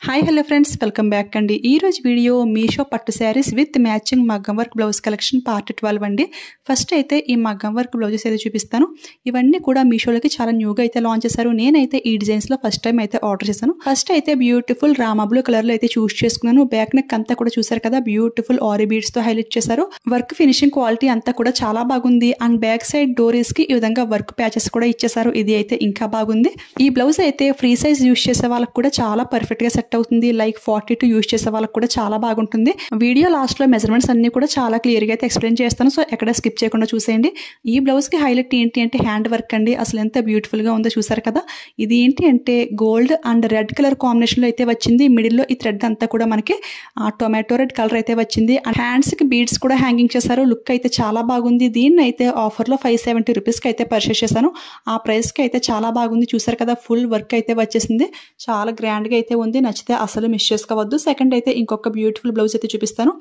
Hi hello friends, welcome back అండి. ఈరోజు video Meesho పట్టు శారీస్ విత్ మ్యాచింగ్ మగ్గం వర్క్ బ్లౌజ్ కలెక్షన్ పార్ట్ 12 అండి. ఫస్ట్ అయితే ఈ మగ్గం వర్క్ బ్లౌజెస్ అయితే చూపిస్తాను. ఇవన్నీ కూడా మీషోలోకి చాలా న్యూగా అయితే లాంచ్ చేశారు. నేనైతే ఈ డిజైన్స్లో ఫస్ట్ టైం అయితే ఆర్డర్ చేశాను. ఫస్ట్ అయితే బ్యూటిఫుల్ రామా బ్లూ కలర్లో అయితే చూస్ చేసుకున్నాను. బ్యాక్ నెక్ అంతా కూడా చూసారు కదా, బ్యూటిఫుల్ ఆరీ బీడ్స్తో హైలైట్ చేశారు. వర్క్ ఫినిషింగ్ క్వాలిటీ అంతా కూడా చాలా బాగుంది. అండ్ బ్యాక్ సైడ్ డోరీస్కి ఈ విధంగా వర్క్ ప్యాచెస్ కూడా ఇచ్చేసారు. ఇది అయితే ఇంకా బాగుంది. ఈ బ్లౌజ్ అయితే ఫ్రీ సైజ్ యూస్ చేసే వాళ్ళకి కూడా చాలా పర్ఫెక్ట్గా సెట్ అవుతుంది. లైక్ 42 యూస్ చేసే వాళ్ళకి కూడా చాలా బాగుంటుంది. వీడియో లాస్ట్ లో మెజర్మెంట్స్ అన్ని కూడా చాలా క్లియర్ గా అయితే ఎక్స్ప్లెయిన్ చేస్తాను. సో ఎక్కడ స్కిప్ చేయకుండా చూసేయండి. ఈ బ్లౌజ్ కి హైలైట్ ఏంటి అంటే హ్యాండ్ వర్క్ అండి. అసలు ఎంత బ్యూటిఫుల్ గా ఉందో చూసారు కదా. ఇది ఏంటి అంటే gold and red colour combination లో అయితే వచ్చింది. మిడిల్ లో ఈ థ్రెడ్ అంతా కూడా మనకి టొమాటో రెడ్ కలర్ అయితే వచ్చింది. అండ్ హ్యాండ్స్ కి బీడ్స్ కూడా హ్యాంగింగ్ చేశారు. లుక్ అయితే చాలా బాగుంది. దీన్ని అయితే ఆఫర్ లో 570 రూపీస్ కి అయితే పర్చేస్ చేశాను. ఆ ప్రైస్ కి అయితే చాలా బాగుంది. చూసారు కదా, ఫుల్ వర్క్ అయితే వచ్చేసింది. చాలా గ్రాండ్ గా అయితే ఉంది. నచ్చితే అసలు మిస్ చేసుకోవద్దు. సెకండ్ అయితే ఇంకొక బ్యూటిఫుల్ బ్లౌజ్ అయితే చూపిస్తాను.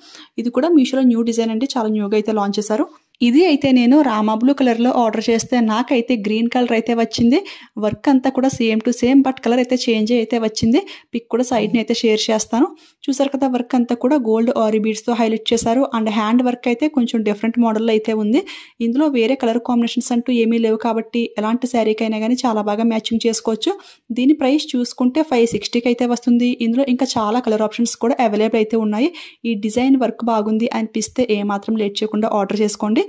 ఇది కూడా మీషోలో న్యూ డిజైన్ అండి. చాలా న్యూగా అయితే లాంచ్ చేశారు. ఇది అయితే నేను రామా బ్లూ కలర్ లో ఆర్డర్ చేస్తే నాకైతే గ్రీన్ కలర్ అయితే వచ్చింది. వర్క్ అంతా కూడా same to same, but colour అయితే చేంజ్ అయితే వచ్చింది. పిక్ కూడా సైడ్ ని అయితే షేర్ చేస్తాను. చూసారు కదా, వర్క్ అంతా కూడా గోల్డ్ ఆరీ బీడ్స్ తో హైలైట్ చేశారు. అండ్ హ్యాండ్ వర్క్ అయితే కొంచెం డిఫరెంట్ మోడల్ అయితే ఉంది. ఇందులో వేరే కలర్ కాంబినేషన్స్ అంటూ ఏమీ లేవు కాబట్టి ఎలాంటి శారీకైనా కానీ చాలా బాగా మ్యాచింగ్ చేసుకోవచ్చు. దీని ప్రైస్ చూసుకుంటే 560కి అయితే వస్తుంది. ఇందులో ఇంకా చాలా కలర్ ఆప్షన్స్ కూడా అవైలబుల్ అయితే ఉన్నాయి. ఈ డిజైన్ వర్క్ బాగుంది అనిపిస్తే ఏమాత్రం లేట్ చేయకుండా ఆర్డర్ చేసుకోండి.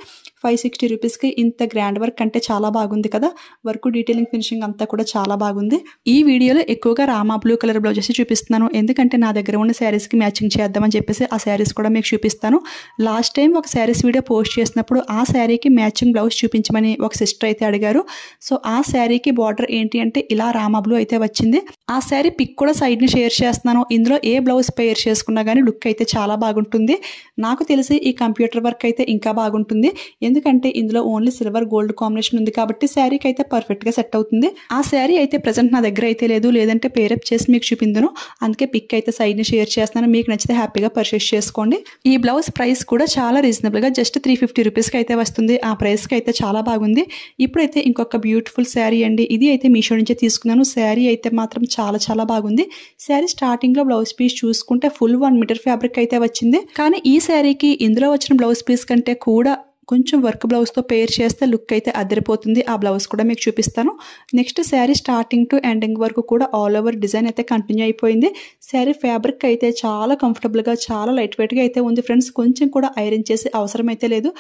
560 రూపీస్కి ఇంత గ్రాండ్ వర్క్ అంటే చాలా బాగుంది కదా. వర్క్ డీటెయిలింగ్ ఫినిషింగ్ అంతా కూడా చాలా బాగుంది. ఈ వీడియోలో ఎక్కువగా రామా బ్లూ కలర్ బ్లౌజెస్ చూపిస్తున్నాను. ఎందుకంటే నా దగ్గర ఉన్న శారీస్కి మ్యాచింగ్ చేద్దామని చెప్పేసి ఆ శారీస్ కూడా మీకు చూపిస్తాను. లాస్ట్ టైం ఒక శారీస్ వీడియో పోస్ట్ చేసినప్పుడు ఆ శారీకి మ్యాచింగ్ బ్లౌజ్ చూపించమని ఒక సిస్టర్ అయితే అడిగారు. సో ఆ శారీకి బార్డర్ ఏంటి అంటే ఇలా రామా బ్లూ అయితే వచ్చింది. ఆ శారీ పిక్ కూడా సైడ్ ని షేర్ చేస్తున్నాను. ఇందులో ఏ బ్లౌజ్ పేర్ చేసుకున్నా కానీ లుక్ అయితే చాలా బాగుంటుంది. నాకు తెలిసి ఈ కంప్యూటర్ వర్క్ అయితే ఇంకా బాగుంటుంది. ఎందుకంటే ఇందులో ఓన్లీ సిల్వర్ గోల్డ్ కాంబినేషన్ ఉంది కాబట్టి శారీకి అయితే పర్ఫెక్ట్ గా సెట్ అవుతుంది. ఆ శారీ అయితే ప్రెసెంట్ నా దగ్గర అయితే లేదు, లేదంటే పేరప్ చేసి మీకు చూపించను. అందుకే పిక్ అయితే సైడ్ ని షేర్ చేస్తున్నాను. మీకు నచ్చితే హ్యాపీగా పర్చేస్ చేసుకోండి. ఈ బ్లౌజ్ ప్రైస్ కూడా చాలా రీజనబుల్ గా జస్ట్ 350 రూపీస్ కి అయితే వస్తుంది. ఆ ప్రైస్ కి అయితే చాలా బాగుంది. ఇప్పుడైతే ఇంకొక బ్యూటిఫుల్ శారీ అండి. ఇది అయితే మీషో నుంచి తీసుకున్నాను. శారీ అయితే మాత్రం చాలా చాలా బాగుంది. శారీ స్టార్టింగ్ లో బ్లౌజ్ పీస్ చూసుకుంటే ఫుల్ 1 మీటర్ ఫ్యాబ్రిక్ అయితే వచ్చింది. కానీ ఈ శారీకి ఇందులో వచ్చిన బ్లౌజ్ పీస్ కంటే కూడా కొంచెం వర్క్ బ్లౌజ్తో పేర్ చేస్తే లుక్ అయితే అదిరిపోతుంది. ఆ బ్లౌజ్ కూడా మీకు చూపిస్తాను. Next sari starting to ending వరకు కూడా ఆల్ ఓవర్ డిజైన్ అయితే కంటిన్యూ అయిపోయింది. శారీ ఫ్యాబ్రిక్ అయితే చాలా కంఫర్టబుల్గా, చాలా లైట్ వెయిట్గా అయితే ఉంది ఫ్రెండ్స్. కొంచెం కూడా ఐరన్ చేసే అవసరం అయితే లేదు.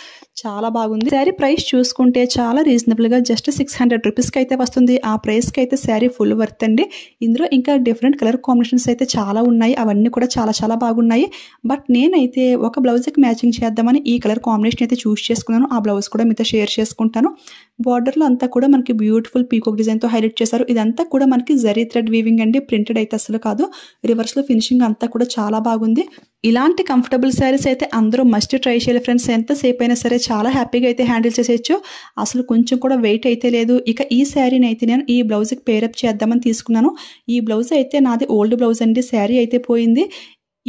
చాలా బాగుంది. శారీ ప్రైస్ చూసుకుంటే చాలా రీజనబుల్గా జస్ట్ 600 రూపీస్కి అయితే వస్తుంది. ఆ ప్రైస్కి అయితే శారీ ఫుల్ వర్త్ అండి. ఇందులో ఇంకా డిఫరెంట్ కలర్ కాంబినేషన్స్ అయితే చాలా ఉన్నాయి. అవన్నీ కూడా చాలా చాలా బాగున్నాయి. బట్ నేనైతే ఒక బ్లౌజ్కి మ్యాచింగ్ చేద్దామని ఈ కలర్ కాంబినేషన్ అయితే చూస్ చేసుకున్నాను. ఆ బ్లౌజ్ కూడా మీతో షేర్ చేసుకుంటాను. బార్డర్లో అంతా కూడా మనకి బ్యూటిఫుల్ పీకాక్ డిజైన్ తో హైలైట్ చేశారు. ఇదంతా కూడా మనకి జరీ థ్రెడ్ వీవింగ్ అండి. ప్రింటెడ్ అయితే అసలు కాదు. రివర్స్ లో ఫినిషింగ్ అంతా కూడా చాలా బాగుంది. ఇలాంటి కంఫర్టబుల్ శారీస్ అయితే అందరూ మస్ట్ ట్రై చేయాలి ఫ్రెండ్స్. ఎంతసేపు అయినా సరే చాలా హ్యాపీగా అయితే హ్యాండిల్ చేసేయచ్చు. అసలు కొంచెం కూడా వెయిట్ అయితే లేదు. ఇక ఈ శారీని అయితే నేను ఈ బ్లౌజ్కి పేరప్ చేద్దామని తీసుకున్నాను. ఈ బ్లౌజ్ అయితే నాది ఓల్డ్ బ్లౌజ్ అండి. శారీ అయితే పోయింది.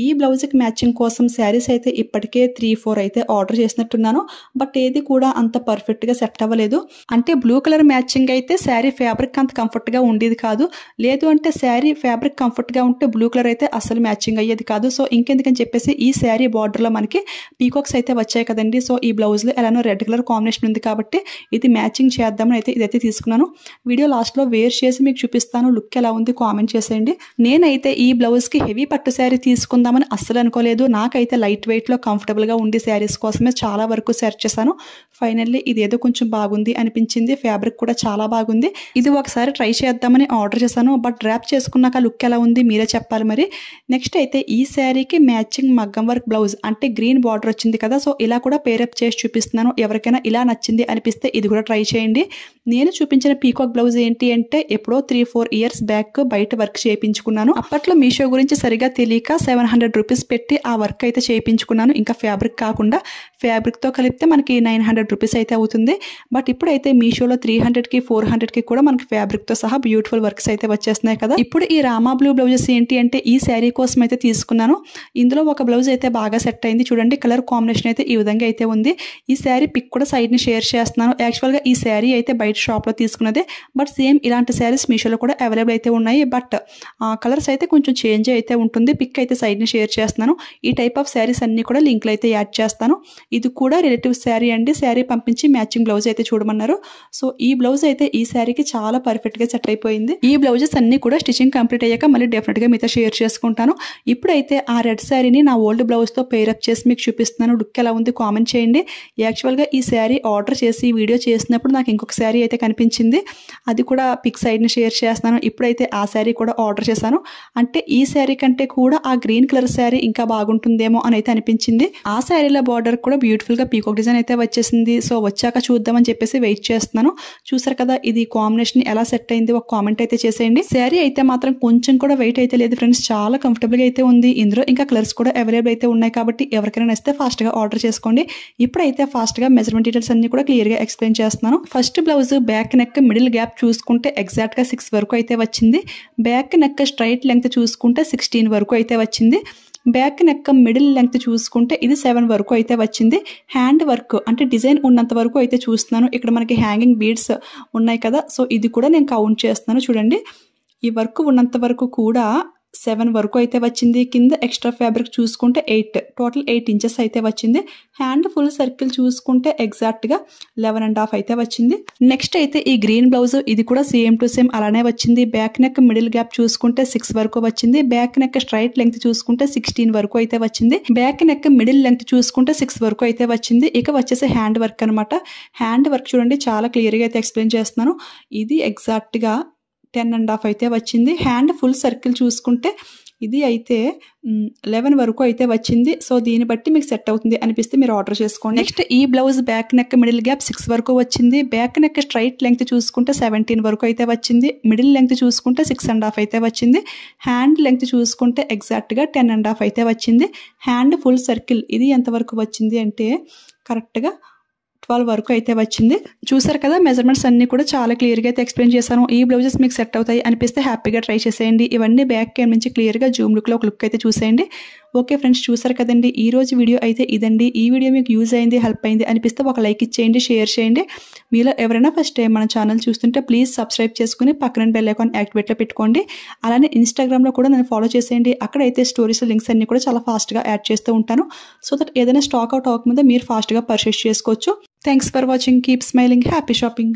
ఈ బ్లౌజ్కి మ్యాచింగ్ కోసం శారీస్ అయితే ఇప్పటికే 3-4 అయితే ఆర్డర్ చేసినట్టున్నాను. బట్ ఏది కూడా అంత పర్ఫెక్ట్గా సెట్ అవ్వలేదు. అంటే బ్లూ కలర్ మ్యాచింగ్ అయితే శారీ ఫ్యాబ్రిక్ అంత కంఫర్ట్గా ఉండేది కాదు. లేదు అంటే శారీ ఫ్యాబ్రిక్ కంఫర్ట్గా ఉంటే బ్లూ కలర్ అయితే అసలు మ్యాచింగ్ అయ్యేది కాదు. సో ఇంకెందుకని చెప్పేసి ఈ శారీ బార్డర్లో మనకి పీకాక్స్ అయితే వచ్చాయి కదండి. సో ఈ బ్లౌజ్లో ఎలానో రెడ్ కలర్ కాంబినేషన్ ఉంది కాబట్టి ఇది మ్యాచింగ్ చేద్దామని అయితే ఇదైతే తీసుకున్నాను. వీడియో లాస్ట్లో వేర్ చేసి మీకు చూపిస్తాను. లుక్ ఎలా ఉంది కామెంట్ చేసేయండి. నేనైతే ఈ బ్లౌజ్కి హెవీ పట్టు శారీ తీసుకుందాం అస్సలు అనుకోలేదు. నాకైతే లైట్ వెయిట్ లో కంఫర్టబుల్ గా ఉండే శారీస్ కోసమే చాలా వరకు సెర్చ్ చేశాను. ఫైనల్లీ ఇదేదో కొంచెం బాగుంది అనిపించింది. ఫ్యాబ్రిక్ కూడా చాలా బాగుంది. ఇది ఒకసారి ట్రై చేద్దామని ఆర్డర్ చేశాను. బట్ డ్రాప్ చేసుకున్నాక లుక్ ఎలా ఉంది మీరే చెప్పాలి మరి. నెక్స్ట్ అయితే ఈ శారీకి మ్యాచింగ్ మగ్గం వర్క్ బ్లౌజ్ అంటే గ్రీన్ బార్డర్ వచ్చింది కదా. సో ఇలా కూడా పేరప్ చేసి చూపిస్తున్నాను. ఎవరికైనా ఇలా నచ్చింది అనిపిస్తే ఇది కూడా ట్రై చేయండి. నేను చూపించిన పీకాక్ బ్లౌజ్ ఏంటి అంటే ఎప్పుడో 3-4 ఇయర్స్ బ్యాక్ బయట వర్క్ చేయించుకున్నాను. అప్పట్లో మీషో గురించి సరిగా తెలియక 700 800 రూపీస్ పెట్టి ఆ వర్క్ అయితే చేయించుకున్నాను. ఇంకా ఫ్యాబ్రిక్ కాకుండా ఫ్యాబ్రిక్తో కలిపితే మనకి 900 రూపీస్ అయితే అవుతుంది. బట్ ఇప్పుడైతే మీషోలో 300కి 400కి కూడా మనకి ఫ్యాబ్రిక్తో సహా బ్యూటిఫుల్ వర్క్స్ అయితే వచ్చేస్తున్నాయి కదా. ఇప్పుడు ఈ రామా బ్లూ బ్లౌజెస్ ఏంటి అంటే ఈ శారీ కోసం అయితే తీసుకున్నాను. ఇందులో ఒక బ్లౌజ్ అయితే బాగా సెట్ అయింది. చూడండి కలర్ కాంబినేషన్ అయితే ఈ విధంగా అయితే ఉంది. ఈ శారీ పిక్ కూడా సైడ్ని షేర్ చేస్తున్నాను. యాక్చువల్గా ఈ శారీ అయితే బయట షాప్లో తీసుకున్నదే. బట్ సేమ్ ఇలాంటి శారీస్ మీషోలో కూడా అవైలబుల్ అయితే ఉన్నాయి. బట్ కలర్స్ అయితే కొంచెం చేంజ్ అయితే ఉంటుంది. పిక్ అయితే సైడ్ని షేర్ చేస్తున్నాను. ఈ టైప్ ఆఫ్ శారీస్ అన్ని కూడా లింక్లు అయితే యాడ్ చేస్తాను. ఇది కూడా రిలేటివ్ శారీ అండి. శారీ పంపించి మ్యాచింగ్ బ్లౌజ్ అయితే చూడమన్నారు. సో ఈ బ్లౌజ్ అయితే ఈ శారీకి చాలా పర్ఫెక్ట్గా సెట్ అయిపోయింది. ఈ బ్లౌజెస్ అన్ని కూడా స్టిచింగ్ కంప్లీట్ అయ్యాక మళ్ళీ డెఫినెట్గా మీతో షేర్ చేసుకుంటాను. ఇప్పుడైతే ఆ రెడ్ శారీని నా ఓల్డ్ బ్లౌజ్తో పేరప్ చేసి మీకు చూపిస్తున్నాను. లుక్ ఎలా ఉంది కామెంట్ చేయండి. యాక్చువల్గా ఈ శారీ ఆర్డర్ చేసి వీడియో చేసినప్పుడు నాకు ఇంకొక శారీ అయితే కనిపించింది. అది కూడా పిక్ సైడ్ని షేర్ చేస్తున్నాను. ఇప్పుడైతే ఆ శారీ కూడా ఆర్డర్ చేశాను. అంటే ఈ శారీ కంటే కూడా ఆ గ్రీన్ కలర్ శారీ ఇంకా బాగుంటుందేమో అని అయితే అనిపించింది. ఆ శారీలో బార్డర్ కూడా బ్యూటిఫుల్గా పీకాక్ డిజైన్ అయితే వచ్చేసింది. సో వచ్చాక చూద్దామని చెప్పేసి వెయిట్ చేస్తున్నాను. చూసారు కదా ఇది కాంబినేషన్ ఎలా సెట్ అయింది ఒక కామెంట్ అయితే చేసేయండి. శారీ అయితే మాత్రం కొంచెం కూడా వెయిట్ అయితే లేదు ఫ్రెండ్స్. చాలా కంఫర్టబుల్గా అయితే ఉంది. ఇందులో ఇంకా కలర్స్ కూడా అవైలబుల్ అయితే ఉన్నాయి కాబట్టి ఎవరికైనా నచ్చితే ఫాస్ట్గా ఆర్డర్ చేసుకోండి. ఇప్పుడైతే ఫాస్ట్గా మెజర్మెంట్ డీటెయిల్స్ అన్ని కూడా క్లియర్గా ఎక్స్ప్లెయిన్ చేస్తున్నాను. First blouse back neck middle gap చూసుకుంటే ఎగ్జాక్ట్గా 6 వరకు అయితే వచ్చింది. బ్యాక్ నెక్ స్ట్రైట్ లెంగ్త్ చూసుకుంటే 16 వరకు అయితే వచ్చింది. బ్యాక్ నెక్ మిడిల్ లెంగ్త్ చూసుకుంటే ఇది 7 వరకు అయితే వచ్చింది. హ్యాండ్ వర్క్ అంటే డిజైన్ ఉన్నంత వరకు అయితే చూస్తున్నాను. ఇక్కడ మనకి హ్యాంగింగ్ బీడ్స్ ఉన్నాయి కదా. సో ఇది కూడా నేను కౌంట్ చేస్తున్నాను. చూడండి ఈ వర్క్ ఉన్నంత వరకు కూడా 7 వరకు అయితే వచ్చింది. కింద ఎక్స్ట్రా ఫ్యాబ్రిక్ చూసుకుంటే 8 టోటల్ 8 ఇంచెస్ అయితే వచ్చింది. హ్యాండ్ ఫుల్ సర్కిల్ చూసుకుంటే ఎగ్జాక్ట్గా 11.5 అయితే వచ్చింది. నెక్స్ట్ అయితే ఈ గ్రీన్ బ్లౌజ్ ఇది కూడా సేమ్ టు సేమ్ అలానే వచ్చింది. బ్యాక్ నెక్ మిడిల్ గ్యాప్ చూసుకుంటే 6 వరకు వచ్చింది. బ్యాక్ నెక్ స్ట్రైట్ లెంగ్త్ చూసుకుంటే 16 వరకు అయితే వచ్చింది. బ్యాక్ నెక్ మిడిల్ లెంగ్త్ చూసుకుంటే 6 వరకు అయితే వచ్చింది. ఇక వచ్చేసి హ్యాండ్ వర్క్ అనమాట. హ్యాండ్ వర్క్ చూడండి చాలా క్లియర్గా అయితే ఎక్స్ప్లెయిన్ చేస్తున్నాను. ఇది ఎగ్జాక్ట్గా 10.5 అయితే వచ్చింది. హ్యాండ్ ఫుల్ సర్కిల్ చూసుకుంటే ఇది అయితే 11 వరకు అయితే వచ్చింది. సో దీన్ని బట్టి మీకు సెట్ అవుతుంది అనిపిస్తే మీరు ఆర్డర్ చేసుకోండి. నెక్స్ట్ ఈ blouse back neck middle gap 6 వరకు వచ్చింది. బ్యాక్ నెక్ స్ట్రైట్ లెంగ్త్ చూసుకుంటే 17 వరకు అయితే వచ్చింది. మిడిల్ లెంగ్త్ చూసుకుంటే 6.5 అయితే వచ్చింది. హ్యాండ్ లెంగ్త్ చూసుకుంటే ఎగ్జాక్ట్గా 10.5 అయితే వచ్చింది. హ్యాండ్ ఫుల్ సర్కిల్ ఇది ఎంతవరకు వచ్చింది అంటే కరెక్ట్గా 12 వరకు అయితే వచ్చింది. చూసారు కదా మెజర్మెంట్స్ అన్ని కూడా చాలా క్లియర్గా అయితే ఎక్స్ప్లెయిన్ చేశాను. ఈ బ్లౌజెస్ మీకు సెట్ అవుతాయి అనిపిస్తే హ్యాపీగా ట్రై చేసేయండి. ఇవన్నీ బ్యాక్ క్యామ్ నుంచి క్లియర్గా జూమ్ లుక్లో ఒక లుక్ అయితే చూసేయండి. ఓకే ఫ్రెండ్స్ చూసారు కదండి ఈ రోజు వీడియో అయితే ఇదండి. ఈ వీడియో మీకు యూజ్ అయింది హెల్ప్ అయింది అనిపిస్తే ఒక లైక్ ఇచ్చేయండి, షేర్ చేయండి. మీలో ఎవరైనా ఫస్ట్ టైం మన ఛానల్ చూస్తుంటే ప్లీజ్ సబ్స్క్రైబ్ చేసుకుని పక్కన బెల్ ఐకాన్ యాక్టివేట్లో పెట్టుకోండి. అలానే ఇన్స్టాగ్రామ్లో కూడా నన్ను ఫాలో చేసేయండి. అక్కడైతే స్టోరీస్ లింక్స్ అన్ని కూడా చాలా ఫాస్ట్గా యాడ్ చేస్తూ ఉంటాను. సో దట్ ఏదైనా స్టాక్ అవుట్ అవ్వకముందే మీరు ఫాస్ట్గా పర్చేస్ చేసుకోవచ్చు. Thanks for watching. Keep smiling. Happy shopping.